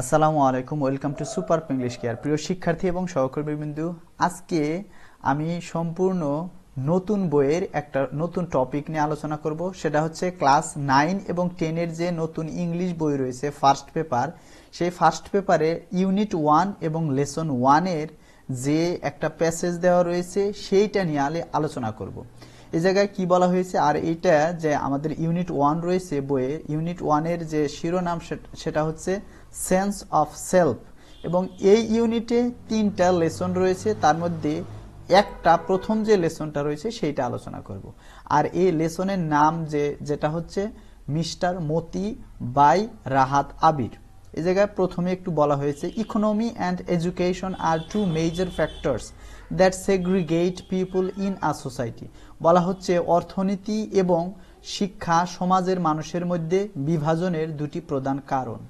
আসসালামু আলাইকুম, welcome to super English care. প্রিয় শিক্ষার্থী এবং সহকর্মীবৃন্দু, আজকে আমি সম্পূর্ণ নতুন বইয়ের একটা নতুন টপিক নিয়ে আলোচনা করব। সেটা হচ্ছে ক্লাস 9 এবং 10-এর যে নতুন ইংলিশ বই রয়েছে ফার্স্ট পেপার, সেই ফার্স্ট পেপারে ইউনিট 1 এবং লেসন 1-এর যে একটা প্যাসেজ দেওয়া রয়েছে সেইটা নিয়ে আলোচনা করব। এই জায়গায় কি বলা হয়েছে, আর এইটা যে আমাদের ইউনিট 1 রয়েছে বইয়ে, ইউনিট 1-এর যে শিরোনাম সেটা হচ্ছে সেন্স অফ সেলফ, এবং এই ইউনিটে 3টা লেসন রয়েছে। তার মধ্যে একটা প্রথম যে লেসনটা রয়েছে সেইটা আলোচনা করব। আর এই লেসনের নাম যেটা হচ্ছে মিস্টার মতি বাই রাহাত আবির। এই জায়গায় প্রথমে একটু বলা হয়েছে, economy and education are two major factors that segregate people in a society. বলা হচ্ছে অর্থনীতি এবং শিক্ষা সমাজের মানুষের মধ্যে বিভাজনের দুটি প্রধান কারণ।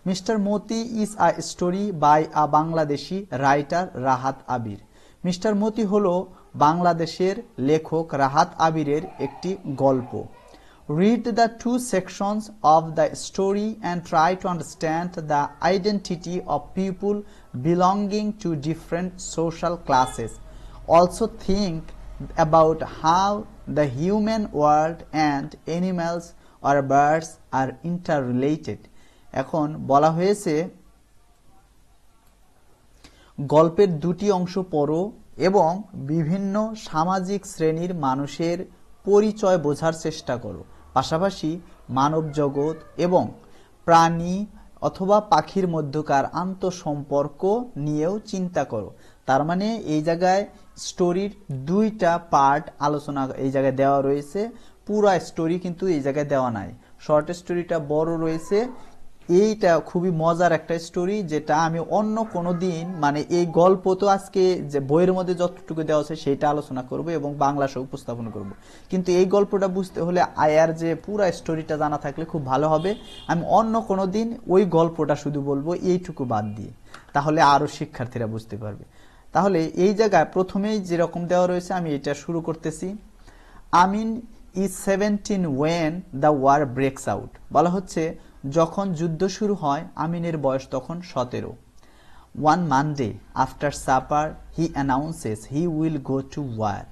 Mister Moti is a story by a Bangladeshi writer Rahat Abir. Mister Moti হলো বাংলাদেশের লেখক রাহাত আবিরের একটি গল্প। Read the two sections of the story and try to understand the identity of people belonging to different social classes. Also think about how the human world and animals or birds are interrelated. এখন বলা হয়েছে গল্পের দুটি অংশ পড়ো এবং বিভিন্ন সামাজিক শ্রেণীর মানুষের পরিচয় বোঝার চেষ্টা করো, পাশাপাশি মানব জগৎ এবং প্রাণী অথবা পাখির মধ্যকার আন্তঃসম্পর্ক নিয়েও চিন্তা করো। তার মানে এই জায়গায় স্টোরির দুইটা পার্ট আলোচনা এই জায়গায় দেওয়া রয়েছে, পুরা স্টোরি কিন্তু এই জায়গায় দেওয়া নাই। শর্ট স্টোরিটা বড় রয়েছে। এইটা খুবই মজার একটা স্টোরি, যেটা আমি অন্য কোনো দিন, মানে এই গল্প তো আজকে যে বইয়ের মধ্যে যতটুকু দেওয়া আছে সেটা আলোচনা করব এবং বাংলা সহ উপস্থাপন করব, কিন্তু এই গল্পটা বুঝতে হলে আয়ার যে পুরা স্টোরিটা জানা থাকলে খুব ভালো হবে। আমি অন্য কোনো দিন ওই গল্পটা শুধু বলবো এইটুকু বাদ দিয়ে, তাহলে আরো শিক্ষার্থীরা বুঝতে পারবে। তাহলে এই জায়গায় প্রথমেই যেরকম দেওয়া রয়েছে আমি এটা শুরু করতেছি। Amin is 17 when the war breaks out. বলা হচ্ছে যখন যুদ্ধ শুরু হয় আমিনের বয়স তখন 17। One Monday after supper he announces he will go to war.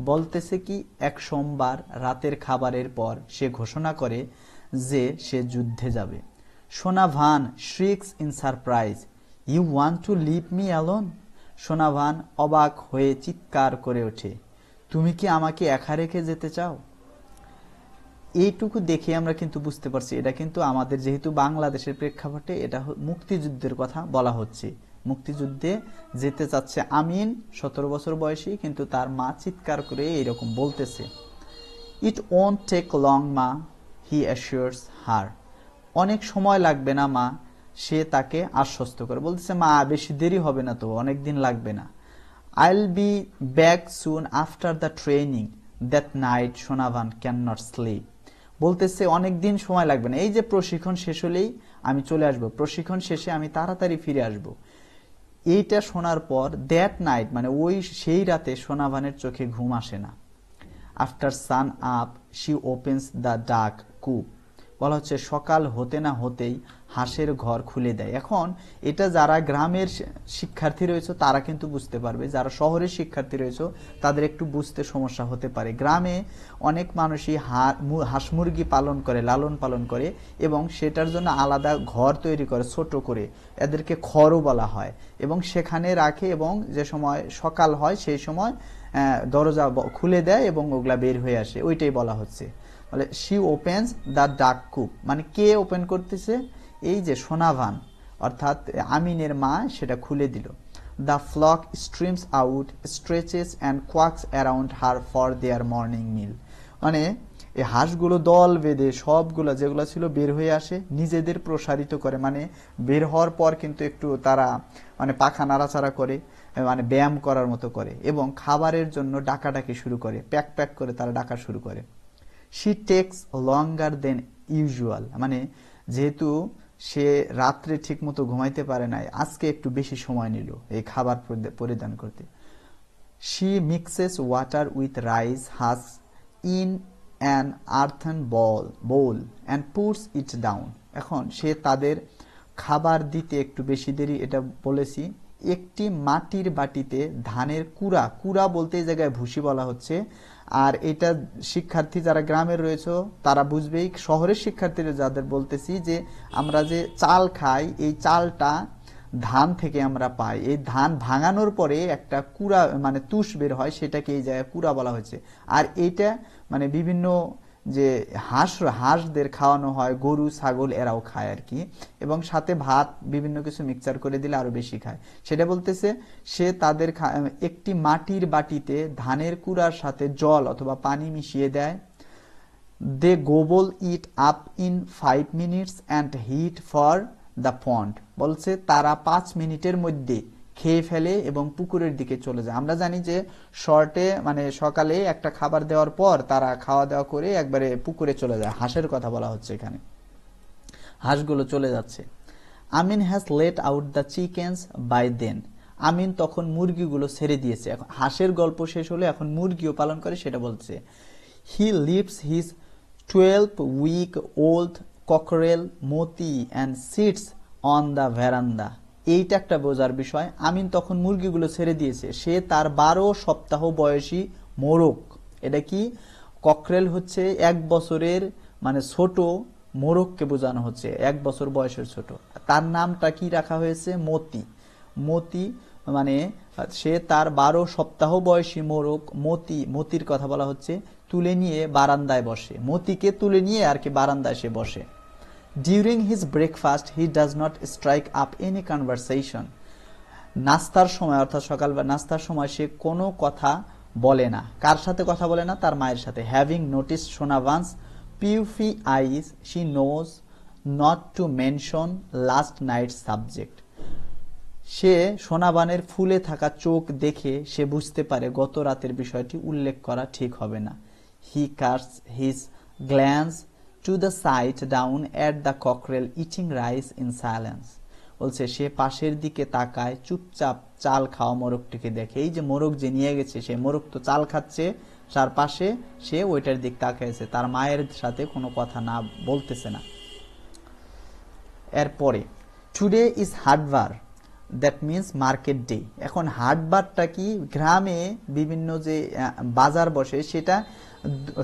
বলতেছে কি, এক সোমবার রাতের খাবারের পর সে ঘোষণা করে যে সে যুদ্ধে যাবে। Sonabhan shrieks in surprise, you want to leave me alone. Sonabhan অবাক হয়ে চিৎকার করে ওঠে, তুমি কি আমাকে একা রেখে যেতে চাও? এইটুকু দেখে আমরা কিন্তু বুঝতে পারছি এটা কিন্তু আমাদের, যেহেতু বাংলাদেশের প্রেক্ষাপটে এটা মুক্তিযুদ্ধের কথা বলা হচ্ছে। মুক্তিযুদ্ধে যেতে চাচ্ছে আমিন, 17 বছর বয়সী, কিন্তু তার মা চিৎকার করে এইরকম বলতেছে। ইট ওয়ন্ট টেক লং মা, হি অ্যাসিওরস হার। অনেক সময় লাগবে না মা, সে তাকে আশ্বস্ত করে বলতেছে, মা বেশি দেরি হবে না তো, অনেক দিন লাগবে না। আইল be back soon after the training that night Sonavan can not slip. বলতেছে অনেক দিন সময় লাগবে না, এই যে প্রশিক্ষণ শেষ হলেই আমি চলে আসব, প্রশিক্ষণ শেষে আমি তাড়াতাড়ি ফিরে আসব। এইটা শোনার পর দ্যাট নাইট মানে সেই রাতে সোনাভানের চোখে ঘুম আসে না। After San up she opens the dark কূপ। বলা হচ্ছে সকাল হতে না হতেই হাঁসের ঘর খুলে দেয়। এখন এটা যারা গ্রামের শিক্ষার্থী রয়েছে তারা কিন্তু বুঝতে পারবে, যারা শহরের শিক্ষার্থী রয়েছে তাদের একটু বুঝতে সমস্যা হতে পারে। গ্রামে অনেক মানুষই হাঁস মুরগি পালন করে, লালন পালন করে, এবং সেটার জন্য আলাদা ঘর তৈরি করে ছোট করে, এদেরকে খড়ও বলা হয়, এবং সেখানে রাখে, এবং যে সময় সকাল হয় সেই সময় দরজা খুলে দেয় এবং ওগুলা বের হয়ে আসে, ওইটাই বলা হচ্ছে। বলে শি ওপেন্স দ্য ডার্ক কূপ, মানে কে ওপেন করতেছে? এই যে সোনাভান অর্থাৎ আমিনের মা সেটা খুলে দিল। The flock streams out stretches and quacks around her for their morning meal. মানে এই হাঁসগুলো দল বেঁধে সবগুলো যেগুলো ছিল বের হয়ে আসে, নিজেদের প্রসারিত করে, মানে বের হওয়ার পর কিন্তু একটু তারা মানে পাখা নাড়াচাড়া করে, মানে ব্যায়াম করার মতো করে, এবং খাবারের জন্য ডাকাডাকি শুরু করে, প্যাক প্যাক করে তারা ডাকা শুরু করে। She takes longer than usual, মানে যেহেতু সে রাত্রে ঠিক মতো ঘুমাইতে পারে নাই, আজকে একটু বেশি সময় নিল এই খাবার পরিধান করতে। She mixes water with rice husk in an earthen bowl and puts it down. এখন সে তাদের খাবার দিতে একটু বেশি দেরি, এটা বলেছি। একটি মাটির বাটিতে ধানের কুড়া, কুড়া বলতে এই জায়গায় ভুসি বলা হচ্ছে। আর এটা শিক্ষার্থী যারা গ্রামের রয়েছে তারা বুঝবেই, শহরের শিক্ষার্থীরা যাদের বলতেছি যে আমরা যে চাল খাই, এই চালটা ধান থেকে আমরা পাই। এই ধান ভাঙানোর পরে একটা কুড়া মানে তুষ বের হয়, সেটাকে এই জায়গায় কুড়া বলা হয়েছে। আর এইটা মানে বিভিন্ন যে হাঁসদের খাওয়ানো হয়, গরু ছাগল এরাও খায় আর কি, এবং সাথে ভাত বিভিন্ন কিছু মিক্সচার করে দিলে আরো বেশি খায়। সেটা বলতেছে সে তাদের একটি মাটির বাটিতে ধানের কুড়ার সাথে জল অথবা পানি মিশিয়ে দেয়। They gobble it up in 5 minutes and head for the pond. বলছে তারা 5 মিনিটের মধ্যে খেয়ে ফেলে এবং পুকুরের দিকে চলে যায়। আমরা জানি যে শর্টে মানে সকালে একটা খাবার দেওয়ার পর তারা খাওয়া দাওয়া করে একবারে পুকুরে চলে যায়। হাঁসের কথা বলা হচ্ছে এখানে, হাঁসগুলো চলে যাচ্ছে। Amin has let out the chickens by then. আমিন তখন মুরগিগুলো ছেড়ে দিয়েছে। এখন হাঁসের গল্প শেষ হলে এখন মুরগিও পালন করে, সেটা বলছে। He leaves his 12-week old cockerel Moti and sits on the veranda. এইটা একটা বোঝার বিষয়। আমিন তখন মুরগিগুলো ছেড়ে দিয়েছে। সে তার 12 সপ্তাহ বয়সী মোরগ, এটা কি ককরেল হচ্ছে 1 বছরের মানে ছোট মোরগকে বোঝানো হচ্ছে, 1 বছর বয়সের ছোট। তার নামটা কি রাখা হয়েছে? মতি। মতি মানে সে তার 12 সপ্তাহ বয়সী মোরগ মতির কথা বলা হচ্ছে, তুলে নিয়ে বারান্দায় বসে। মতিকে তুলে নিয়ে আর কি বারান্দায় সে বসে। During his breakfast he does not strike up any conversation. নাস্তার সময় অর্থাৎ সকাল বা নাস্তার সময় সে কোনো কথা বলে না। কার সাথে কথা বলে না? তার মায়ের সাথে। Having notice Sonabhan's puffy eyes she knows not to mention last night subject. সে সোনাবানের ফুলে থাকা চোখ দেখে সে বুঝতে পারে গত রাতের বিষয়টি উল্লেখ করা ঠিক হবে না। He casts his glance to the side down at the cockerel eating rice in silence. বলছে সে পাশের দিকে তাকায়, চুপচাপ চাল খাওয়া মোরগটিকে দেখে। এই যে মোরগ যে নিয়ে গেছে, সে মোরগ তো চাল খাচ্ছে, তার পাশে সে ওইটার দিক তাকাইছে, তার মায়ের সাথে কোনো কথা না বলতেছে না। এরপরে today is haatbar, that means market day. এখন হাটবারটা কি? গ্রামে বিভিন্ন যে বাজার বসে, সেটা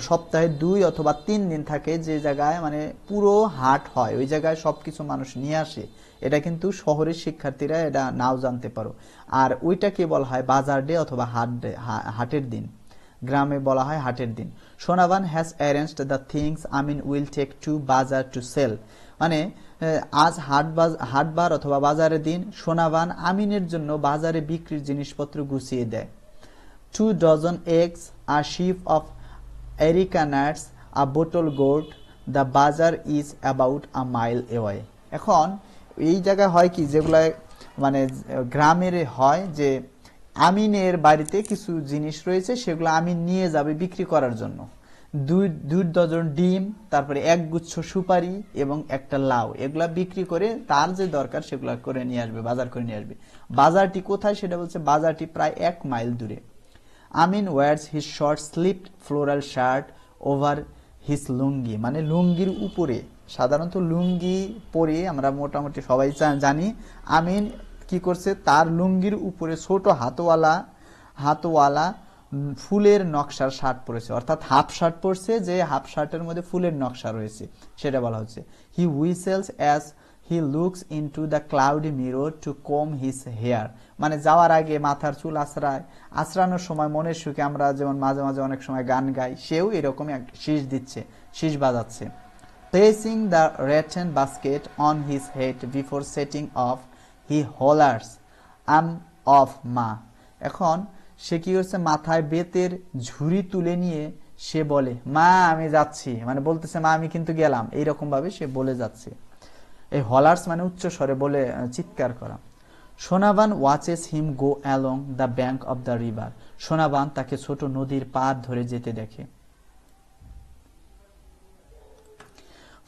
সপ্তাহে 2 অথবা 3 দিন থাকে, যে জায়গায় মানে পুরো হাট হয়, ওই জায়গায় সবকিছু মানুষ নিয়ে আসে। এটা কিন্তু শহরের শিক্ষার্থীরা এটা নাও জানতে পারো। আর ওইটাকে বলা হয় বাজার ডে অথবা হাটের দিন। গ্রামে বলা হয় হাটের দিন। Sonaban has arranged the things Amin will take to bazaar to sell. মানে আজ হাটবার অথবা বাজারের দিন। সোনাবান আমিনের জন্য বাজারে বিক্রির জিনিসপত্র গুছিয়ে দেয়। 2 dozen eggs, a sheaf of areca nuts, a bottle goat. The bazaar is about a mile away. এখন এই জায়গায় হয় কি, যেগুলা মানে গ্রামের হয় যে আমিনের বাড়িতে কিছু জিনিস রয়েছে, সেগুলো আমিন নিয়ে যাবে বিক্রি করার জন্য। 2 ডজন ডিম, তারপরে 1 গুচ্ছ সুপারি এবং একটা লাউ, এগুলা বিক্রি করে তার যে দরকার সেগুলা করে নিয়ে আসবে, বাজার করে নিয়ে আসবে। বাজারটি কোথায় সেটা বলছে, বাজারটি প্রায় 1 মাইল দূরে। Amin wears his short sleeved floral shirt over his lungi. মানে লুঙ্গির উপরে, সাধারণত লুঙ্গি পরে আমরা মোটামুটি সবাই জানি। আমিন কি করছে, তার লুঙ্গির উপরে ছোট হাতওয়ালা ফুলের নকশার শার্ট পরেছে, অর্থাৎ হাফ শার্ট পরছে, যে হাফ শার্টের মধ্যে ফুলের নকশা রয়েছে, সেটা বলা হচ্ছে। He whistles as he looks into the cloudy mirror to comb his hair. মানে যাওয়ার আগে মাথার চুল আঁচড়ানোর সময় মনের সুখে আমরা যেমন মাঝে মাঝে অনেক সময় গান গাই, সেও এরকমই শীষ দিচ্ছে, শীষ বাজাচ্ছে। Placing the rattan basket on his head before setting off he hollers I'm off Ma. এখন সে কি করছে, মাথায় বেতের ঝুড়ি তুলে নিয়ে সে বলে, মা আমি যাচ্ছি, মানে বলতেছে মা আমি কিন্তু গেলাম, এইরকম ভাবে সে বলে যাচ্ছে। এই হলার্স মানে উচ্চ স্বরে বলে চিৎকার করা। Sonaban watches him go along the bank of the river. Sonaban তাকে ছোট নদীর পাড় ধরে যেতে দেখে।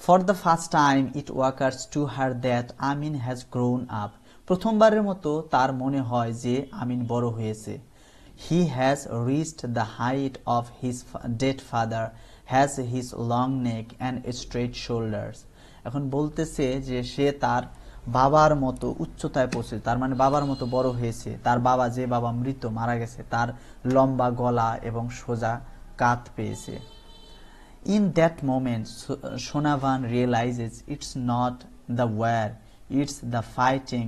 For the first time it workers to her that Amin has grown up. প্রথমবারের মতো তার মনে হয় যে আমিন বড় হয়েছে। He has reached the height of his dead father, has his long neck and straight shoulders. এখন বলতেছে যে সে তার বাবার মতো উচ্চতায় পৌঁছে, তার মানে বাবার মতো বড় হয়েছে। তার বাবা, যে বাবা মৃত মারা গেছে, তার লম্বা গলা এবং সোজা কাঁধ পেয়েছে। In that moment, Shonavan realizes it's not the war, it's the fighting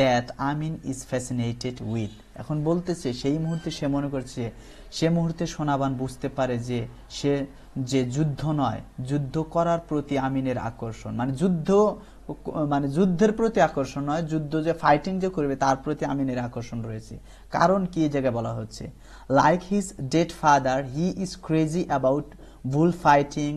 that Amin is fascinated with. এখন বলতেছে সেই মুহূর্তে সে মনে করছে, সে মুহূর্তে সোনাবান বুঝতে পারে যে সে যে যুদ্ধ নয়, যুদ্ধ করার প্রতি আমিনের আকর্ষণ, মানে যুদ্ধের প্রতি আকর্ষণ নয়, যুদ্ধ যে ফাইটিং যে করবে তার প্রতি আমিনের আকর্ষণ রয়েছে। কারণ কি এই জায়গায় বলা হচ্ছে, like his dead father he is crazy about bull fighting,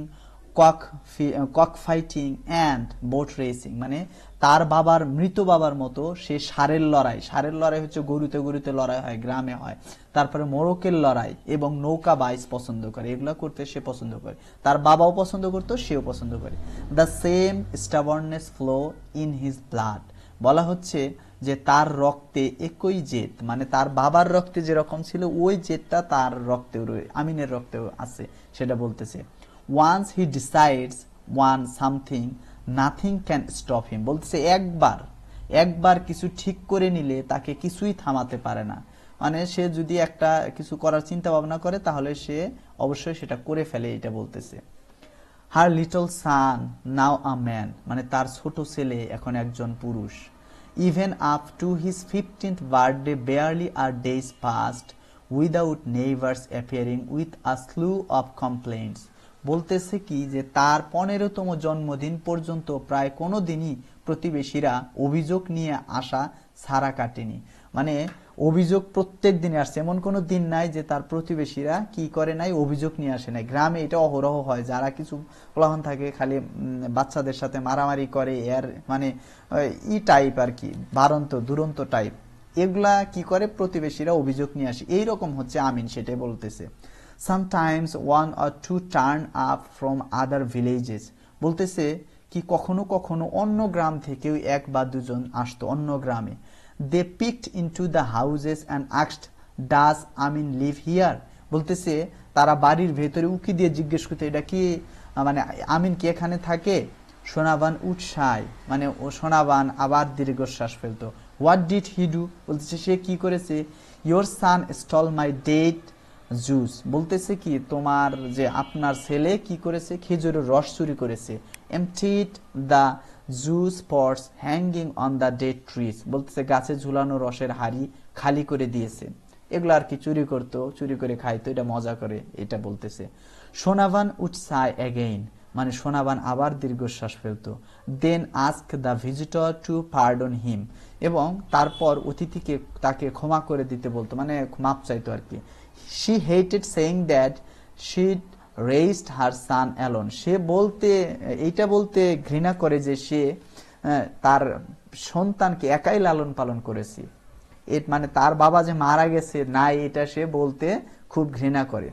cock fighting and boat racing. মানে তার বাবার, মৃত বাবার মতো সে ষাঁড়ের লড়াই হচ্ছে গরুতে গরুতে লড়াই হয়, গ্রামে হয়। তারপরে মোরকের লড়াই এবং নৌকা বাইচ পছন্দ করে, এগুলো করতে সে পছন্দ করে। তার বাবাও পছন্দ করতো, সেও পছন্দ করে। The same stubbornness flow in his blood. বলা হচ্ছে যে তার রক্তে একই জেদ, মানে তার বাবার রক্তে যেরকম ছিল ওই জেদটা তার রক্তেও, আমিনের রক্তেও আছে, সেটা বলতেছে। Once he decides one something, nothing can stop him. বলতেছে একবার কিছু ঠিক করে নিলে তাকে কিছুই থামাতে পারে না। মানে সে যদি একটা কিছু করার চিন্তা ভাবনা করে তাহলে সে অবশ্যই সেটা করে ফেলে, এটা বলতেছে। Her little son now a man, মানে তার ছোট ছেলে এখন একজন পুরুষ। Even up to his 15th birthday barely a days passed without neighbors appearing with a slew of complaints. বলতেছে কি যে তার 15তম জন্মদিন পর্যন্ত প্রায় কোনো দিনই প্রতিবেশীরা অভিযোগ নিয়ে আসা ছাড়া কাটেনি। মানে অভিযোগ প্রত্যেক দিনে আসছে, এমন কোনো দিন নাই যে তার প্রতিবেশীরা কি করে নাই, অভিযোগ নিয়ে আসে নাই। গ্রামে এটা অহরহ হয়, যারা কিছু প্রলোভন থাকে খালি বাচ্চাদের সাথে মারামারি করে, এর মানে টাইপ আর কি, বারন্ত দুরন্ত টাইপ, এগুলা কি করে প্রতিবেশীরা অভিযোগ নিয়ে আসে। এইরকম হচ্ছে আমিন, সেটাই বলতেছে। Sometimes one or two turn up from other villages. বলতেছে কি কখনো কখনো অন্য গ্রাম থেকেও এক বা দুজন আসতো অন্য গ্রামে। They peeked into the houses and asked, does Amin live here? বলতেছে তারা বাড়ির ভেতরে উকি দিয়ে জিজ্ঞেস করতে, এটা কি মানে আমিন কি এখানে থাকে? সোনাবান উৎসাহ, মানে ও সোনাবান আবার দীর্ঘশ্বাস ফেলতো। What did he do? বলতেছে সে কি করেছে? Your son stole my date juice. বলতেছে কি তোমার যে আপনার ছেলে কি করেছে? খেজুরের রস চুরি করেছে। emptied the juice pots hanging on the dead trees. বলতেছে গাছে ঝুলানো রসের হাড়ি খালি করে দিয়েছে। এগুলো আর কি চুরি করতো, চুরি করে খাইতো, এটা মজা করে, এটা বলতেছে। সোনাবান উড সাই অ্যাগেইন, মানে সোনাবান আবার দীর্ঘশ্বাস ফেলতো। Then ask the visitor to pardon him, এবং তারপর অতিথিকে তাকে ক্ষমা করে দিতে বলতো, মানে মাপ চাইতো আর কি। She hated saying that she'd raised her son alone. সে এইটা বলতে ঘৃণা করে যে সে তার সন্তানকে একাই লালন পালন করেছে। মানে তার বাবা যে মারা গেছে নাই, এটা সে বলতে খুব ঘৃণা করে।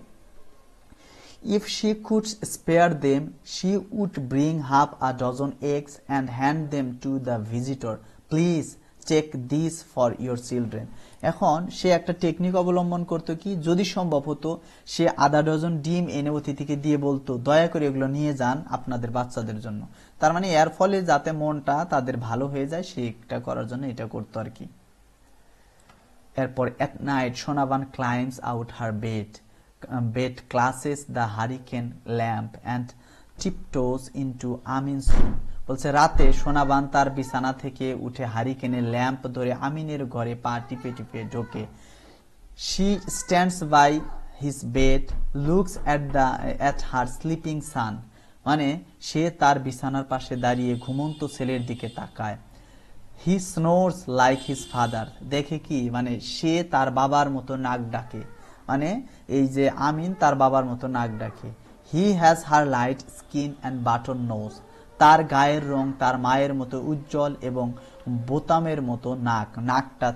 If she could spare them, she would bring half a dozen eggs and hand them to the visitor. Please take these for your children. এখন সে একটা টেকনিক অবলম্বন করতো কি, যদি সম্ভব হতো সে আধা ডজন ডিম এনে অতিথিকে দিয়ে বলতো, দয়া করে এগুলো নিয়ে যান আপনাদের বাচ্চাদের জন্য। তার মানে এর ফলে যাতে মনটা তাদের ভালো হয়ে যায়, সেটা করার জন্য এটা করতো আর কি। এরপর at night Sonaban climbs out her bed, classes the hurricane lamp and tiptoes into Amin's room. বলছে রাতে সোনাবান তার বিছানা থেকে উঠে হারিকেনের ল্যাম্প ধরে আমিনের ঘরে পা টিপে টিপে ঢোকে। She stands by his bed, looks at her sleeping son. মানে সে তার বিছানার পাশে দাঁড়িয়ে ঘুমন্ত ছেলের দিকে তাকায়। He snores like his father. দেখে কি, মানে সে তার বাবার মতো নাক ডাকে, মানে এই যে আমিন তার বাবার মতো নাক ডাকে। He has her light skin and button nose. তার গায়ের রং তার মায়ের মতো উজ্জ্বল এবং বোতামের মতো নাক, নাকটা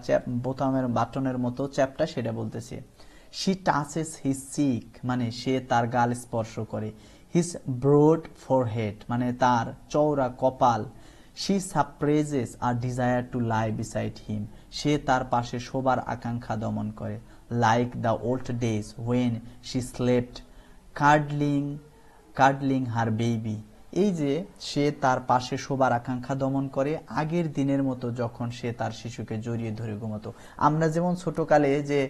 বোতামের বাটনের মতো চ্যাপটা, সেটা বলতেছে। She touches his cheek, মানে সে তার গাল স্পর্শ করে। His broad forehead, মানে তার চওড়া কপাল। She suppresses a desire to lie beside him. সে তার পাশে শোবার আকাঙ্ক্ষা দমন করে। Like the old days when she slept cuddling her baby. এই যে সে তার পাশে শোবার আকাঙ্ক্ষা দমন করে আগের দিনের মতো যখন সে তার শিশুকে জড়িয়ে ধরে ঘুমাতো। আমরা যেমন ছোটকালে যে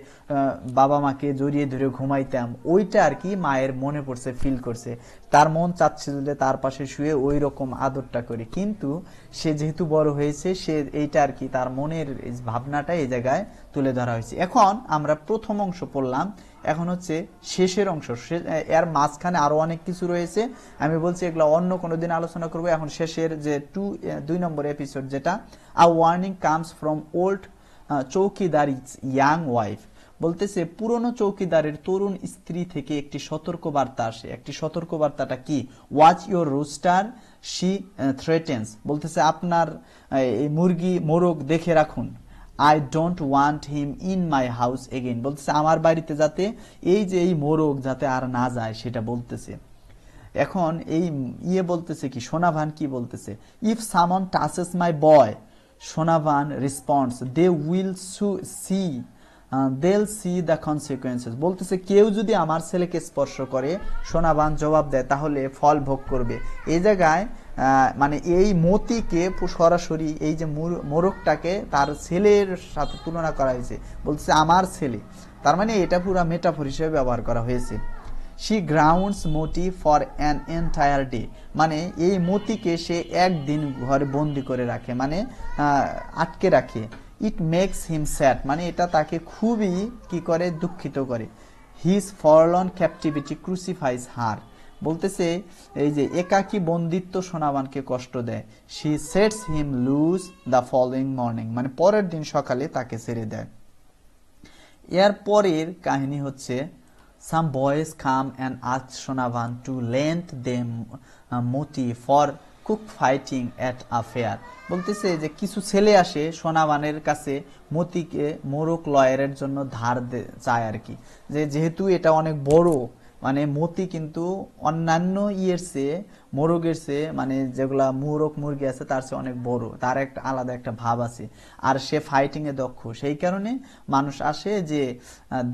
বাবা মাকে জড়িয়ে ধরে ঘুমাইতাম, ওইটা আর কি মায়ের মনে পড়ছে, ফিল করছে, তার মন চাচ্ছে যে তার পাশে শুয়ে ওই রকম আদরটা করে। কিন্তু সে যেহেতু বড় হয়েছে, সে এইটা আর কি তার মনের ভাবনাটা এই জায়গায় তুলে ধরা হয়েছে। এখন আমরা প্রথম অংশ পড়লাম, এখন হচ্ছে শেষের অংশ। এর মাঝখানে আরো অনেক কিছু রয়েছে, আমি বলছি এগুলো অন্য কোনো দিন আলোচনা করবো। এখন শেষের যে 2 নম্বর এপিসোড, যেটা আ ওয়ার্নিং কামস ফ্রম ওল্ড চৌকিদার ইয়াং ওয়াইফ, বলতেছে পুরনো চৌকিদারের তরুণ স্ত্রী থেকে একটি সতর্ক বার্তা আসে। একটি সতর্ক বার্তাটা কি? Watch your rooster she threatens, বলতেছে আপনার এই মুরগি মোরগ দেখে রাখুন। I don't want him in my house again, বলতেছে আমার বাড়িতে যাতে এই যে এই মোরগ যাতে আর না যায় সেটা বলতেছে। এখন এই বলতেছে কি, সোনাভান কি বলতেছে? If someone touches my boy, সোনাভান responds they will see they'll see the consequences, বলতেছে কেউ যদি আমার ছেলেকে স্পর্শ করে, সোনাভান জবাব দেয়, তাহলে ফল ভোগ করবে। এই জায়গায় মানে এই মতিকে সরাসরি এই যে মোরগটাকে তার ছেলের সাথে তুলনা করা হয়েছে, বলতেছে আমার ছেলে। তার মানে এটা পুরো মেটাফর হিসেবে ব্যবহার করা হয়েছে। She grounds Moti for an entire day, মানে এই মতিকে সে একদিন ঘরে বন্দি করে রাখে, মানে আটকে রাখে। ইট মেক্স হিম স্যাড, মানে এটা তাকে খুবই কি করে, দুঃখিত করে। হিজ ফরলন ক্যাপটিভিটি ক্রুসিফাইজ হার, বলতেছে এই যে একাকী বন্দিত্ব সোনাবানকে কষ্ট দেয়। She sets him loose the following morning, মানে পরের দিন সকালে তাকে ছেড়ে দেয়। এর পরের কাহিনী হচ্ছে some boys come and ask Sonavan to lend them money for cock fighting at a fair, বলতেছে যে কিছু ছেলে আসে সোনাভানের কাছে মতিকে মোরগ লয়ারের জন্য ধার চায় আর কি, যে যেহেতু এটা অনেক বড়, মানে মতি কিন্তু অন্যান্য চেয়ে মোরগের চেয়ে, মানে যেগুলা মোরগ মুরগি আছে তার চেয়ে অনেক বড়, তার একটা আলাদা একটা ভাব আছে, আর সে ফাইটিং এ দক্ষ। সেই কারণে মানুষ আসে যে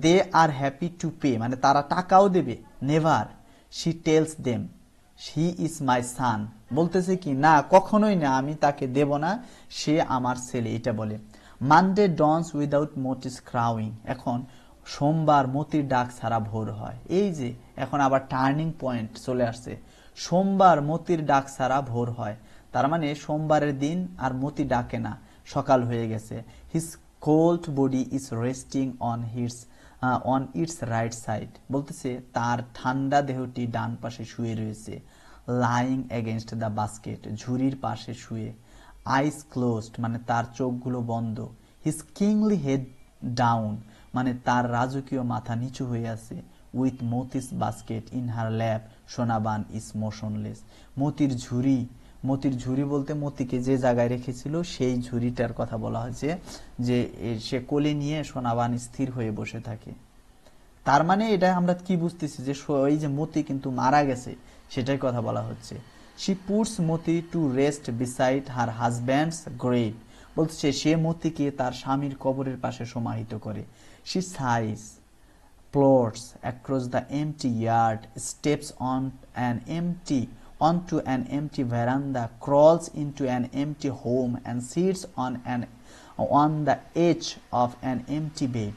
they are happy to pay, মানে তারা টাকাও দেবে। Never she tells them he is my son, বলতেছে কি না, কখনোই না, আমি তাকে দেব না, সে আমার ছেলে, এটা বলে। মানডে ডনস উইদাউট মোটিস ক্রাউইং, এখন সোমবার মতির ডাক ছাড়া ভোর হয়। এই যে এখন আবার টার্নিং পয়েন্ট চলে আসছে, সোমবার মতির ডাক ছাড়া ভোর হয়, তার মানে সোমবারের দিন আর মতি ডাকে না, সকাল হয়ে গেছে। His cold body is resting on it's right side, বলতেছে তার ঠান্ডা দেহটি ডান পাশে শুয়ে রয়েছে। লাইং এগেনস্ট দ্য বাস্কেট, ঝুড়ির পাশে শুয়ে। আইস ক্লোজড, মানে তার চোখগুলো বন্ধ। হিজ কিংলি হেড ডাউন, মানে তার রাজকীয় মাথা নিচু হয়ে আছে। With মতিস basket in her lap Sonaban is motionless, মতির ঝুড়ি বলতে মতিকে যে জায়গায় রেখেছিল সেই ঝুড়িটার কথা বলা হয়েছে, যে সে কোলে নিয়ে সোনাবান স্থির হয়ে বসে থাকে। তার মানে এটা আমরা কি বুঝতেছি, যে ওই যে মতি কিন্তু মারা গেছে, সেটাই কথা বলা হচ্ছে। She puts Moti to rest beside her husbands grave, বলছে সে মতিকে তার স্বামীর কবরের পাশে সমাহিত করে। She size plods across the empty yard, steps onto an empty veranda, crawls into an empty home and sits on the edge of an empty bed,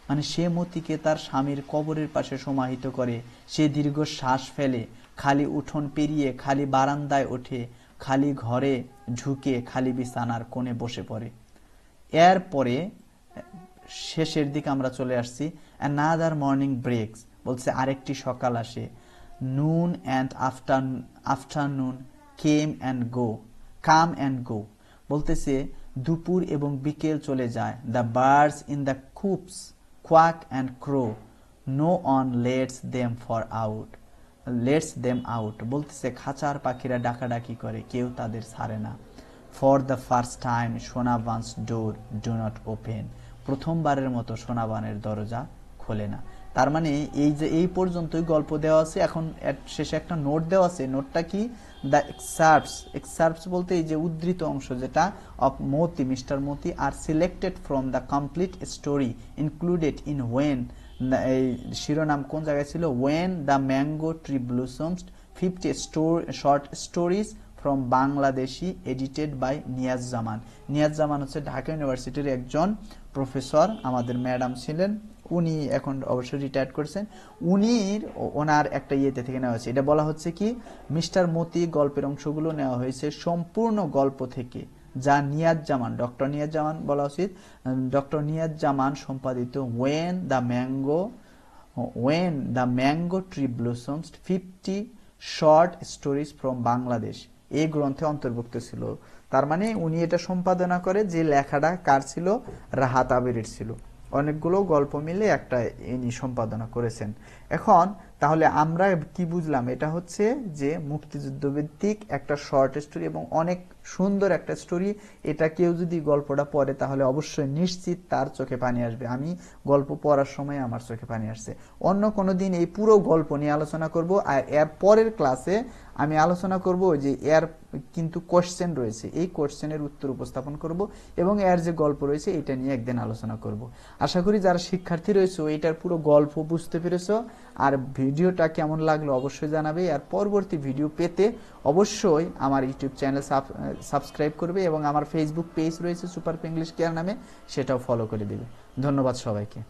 মানে সে মতিকে তার স্বামীর কবরের পাশে সমাহিত করে। সে দীর্ঘ শ্বাস ফেলে, খালি উঠোন পেরিয়ে খালি বারান্দায় ওঠে, খালি ঘরে ঢুকে খালি বিছানার কোণে বসে পড়ে। এরপরে শেষের দিকে আমরা চলে আসছি। another morning breaks, বলছে আরেকটি সকাল আসে। noon and afternoon come and go, বলতেছে দুপুর এবং বিকেল চলে যায়। the birds in the coops quack and crow, no one lets them out, বলতেছে খাঁচার পাখিরা ডাকাডাকি করে, কেউ তাদের ছাড়ে না। for the first time সোনাবান's door do not open, প্রথমবারের মতো সোনাবানের দরজা খোলে না। তার মানে এই যে এই পর্যন্তই গল্প দেওয়া আছে। এখন শেষে একটা নোট দেওয়া আছে, নোটটা কি? দ্য এক্সার্পস বলতে এই যে উদ্ধৃত অংশ, যেটা of Moti, mister Moti, are selected from the complete story included in when, এই শিরোনাম কোন জায়গায় ছিল? When the mango tree blossoms 50 short stories from Bangladeshi edited by Niaz Zaman. Niaz Zaman হচ্ছে ঢাকা ইউনিভার্সিটির একজন প্রফেসর, আমাদের ম্যাডাম ছিলেন, উনি এখন অবশ্যই রিটায়ার্ড করছেন। ওনার একটা ইয়েতে থেকে নেওয়া হয়েছে। এটা বলা হচ্ছে কি মিস্টার মতি গল্পের অংশগুলো নেওয়া হয়েছে সম্পূর্ণ গল্প থেকে, যা নিয়াজ জামান, ডক্টর নিয়াজ জামান বলা উচিত, ডক্টর নিয়াজ জামান সম্পাদিত when the mango tree blossoms 50 short stories from Bangladesh এই গ্রন্থে অন্তর্ভুক্ত ছিল। তার মানে উনি এটা সম্পাদনা করে, যে লেখাটা কার ছিল, রাহাত আবিরের ছিল। অনেকগুলো গল্প মিলে একটা ইনি সম্পাদনা করেছেন। এখন তাহলে আমরা কি বুঝলাম, এটা হচ্ছে যে মুক্তিযুদ্ধ ভিত্তিক একটা শর্ট স্টোরি এবং অনেক সুন্দর একটা স্টোরি। এটা কেউ যদি গল্পটা পড়ে তাহলে অবশ্যই নিশ্চিত তার চোখে পানি আসবে। আমি গল্প পড়ার সময় আমার চোখে পানি আসছে। অন্য কোনো দিন এই পুরো গল্প নিয়ে আলোচনা করব, আর এর পরের ক্লাসে আমি আলোচনা করব যে এর কিন্তু কোশ্চেন রয়েছে, এই কোশ্চেনের উত্তর উপস্থাপন করব এবং এর যে গল্প রয়েছে এটা নিয়ে একদিন আলোচনা করব। আশা করি যারা শিক্ষার্থী রয়েছে এটার পুরো গল্প বুঝতে পেরেছো। আর ভিডিওটা কেমন লাগলো অবশ্যই জানাবে। আর পরবর্তী ভিডিও পেতে অবশ্যই আমার ইউটিউব চ্যানেল সাবস্ক্রাইব করবে এবং আমার ফেসবুক পেজ রয়েছে সুপার ইংলিশ কেয়ার নামে, সেটাও ফলো করে দেবে। ধন্যবাদ সবাইকে।